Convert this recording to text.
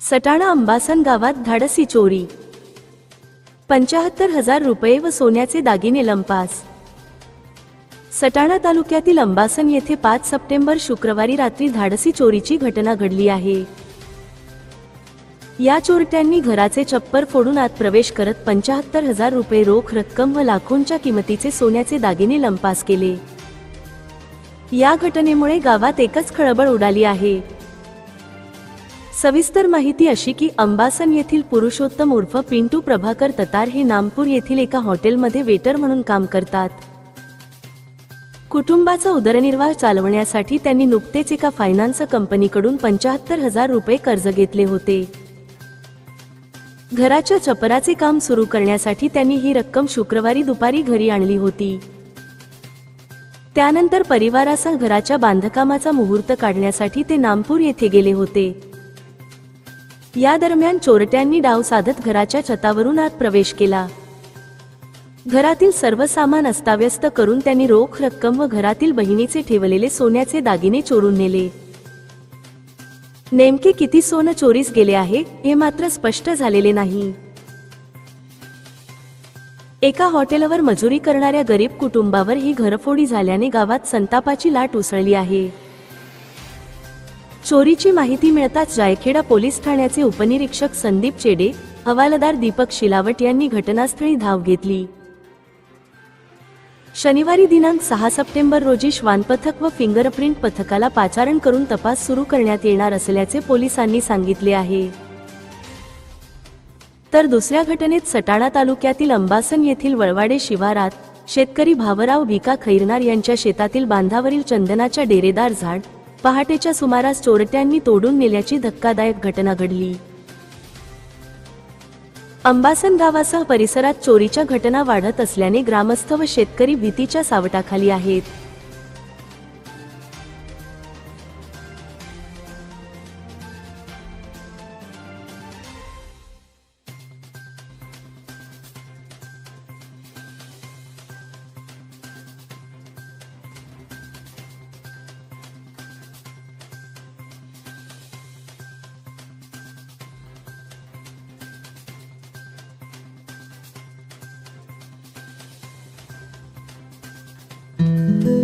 सटाणा अंबासन गावात धाडसी चोरी, 75,000 रुपये व सोन्याचे दागिने लंपास। सटाणा तालुक्यातील अंबासन येथे 5 सप्टेंबर शुक्रवारी रात्री धाडसी चोरीची घटना घडली आहे। या चोरट्यांनी घराचे छप्पर फोडून आत प्रवेश करत 75,000 रुपये रोख रक्कम व लाखोंच्या किमतीचे सोन्याचे दागिने लंपास केले। या घटनेमुळे गावात एकच खळबळ उडाली आहे। सविस्तर माहिती अशी की अंबासन येथील पुरुषोत्तम उर्फ पिंटू प्रभाकर ततार हे नामपूर येथील एका हॉटेलमध्ये वेटर म्हणून काम करतात। कुटुंबाचा उदरनिर्वाह चालवण्यासाठी त्यांनी नुकतेच एका फायनान्स कंपनीकडून 75,000 रुपये कर्ज घेतले होते। घराच्या छपराचे काम सुरू करण्यासाठी त्यांनी ही रक्कम शुक्रवारी दुपारी घरी आणली होती। त्यानंतर परिवारासह घराच्या बांधकामाचा मुहूर्त काढण्यासाठी ते नामपूर येथे गेले होते। या दरम्यान चोरट्यांनी डाव साधत घराच्या छतावरून आत प्रवेश केला। घरातील सर्व सामान अस्ताव्यस्त करून त्यांनी रोख रक्कम व घरातील बहिणीचे ठेवलेले सोन्याचे दागिने चोरून नेले। नेमके किती सोनं चोरीस गेले आहे हे मात्र स्पष्ट झालेले नाही। एका हॉटेलवर मजुरी करणाऱ्या गरीब कुटुंबावर ही घरफोडी झाल्याने गावात संतापाची लाट उसळली आहे। चोरीची माहिती मिळताच जायखेडा पोलीस ठाण्याचे उपनिरीक्षक संदीप चेडे, हवालदार दीपक शिलावट यांनी घटनास्थळी धाव घेतली। शनिवारी दिनांक 6 सप्टेंबर रोजी श्वान पथक व फिंगरप्रिंट पथकाला पाचारण करून तपास सुरू करण्यात येणार असल्याचे पोलिसांनी सांगितले आहे। तर दुसऱ्या घटनेत सटाणा तालुक्यातील अंबासन येथील वळवाडे शिवारात शेतकरी भावराव भिका खैरनार यांच्या शेतातील बांधावरील चंदनाच्या डेरेदार झाड पहाटेच्या सुमारास चोरट्यांनी तोडून नेल्याची धक्कादायक घटना घडली। अंबासन गावासह परिसरात चोरीच्या घटना वाढत असल्याने ग्रामस्थ व शेतकरी भीतीच्या सावटाखाली आहेत। Thank you.